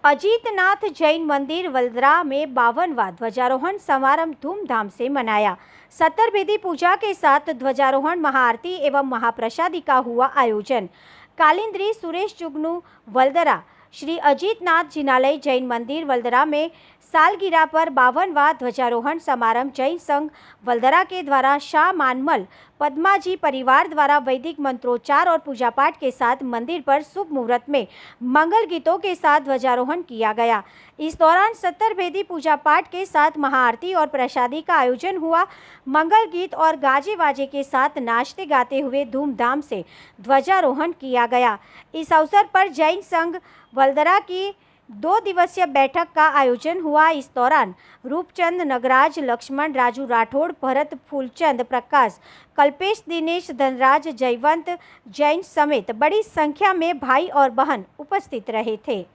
अजीतनाथ जैन मंदिर वल्द्रा में 52वां ध्वजारोहण समारोह धूमधाम से मनाया। 70 बेदी पूजा के साथ ध्वजारोहण, महाआरती एवं महाप्रसादी का हुआ आयोजन। कालिंद्री सुरेश जुगनू वल्दरा श्री अजीतनाथ जिनालय जैन मंदिर वल्दरा में सालगिरह पर 52वां ध्वजारोहण समारंभ जैन संघ वल्दरा के द्वारा शाह मानमल पद्माजी परिवार द्वारा वैदिक मंत्रोच्चार और पूजा पाठ के साथ मंदिर पर शुभ मुहूर्त में मंगल गीतों के साथ ध्वजारोहण किया गया। इस दौरान 70 बेदी पूजा पाठ के साथ महाआरती और प्रसादी का आयोजन हुआ। मंगल गीत और गाजे बाजे के साथ नाचते गाते हुए धूमधाम से ध्वजारोहण किया गया। इस अवसर पर जैन संघ वल्दरा की 2 दिवसीय बैठक का आयोजन हुआ। इस दौरान रूपचंद नगराज, लक्ष्मण, राजू राठौड़, भरत, फूलचंद, प्रकाश, कल्पेश, दिनेश, धनराज, जयवंत जैन समेत बड़ी संख्या में भाई और बहन उपस्थित रहे थे।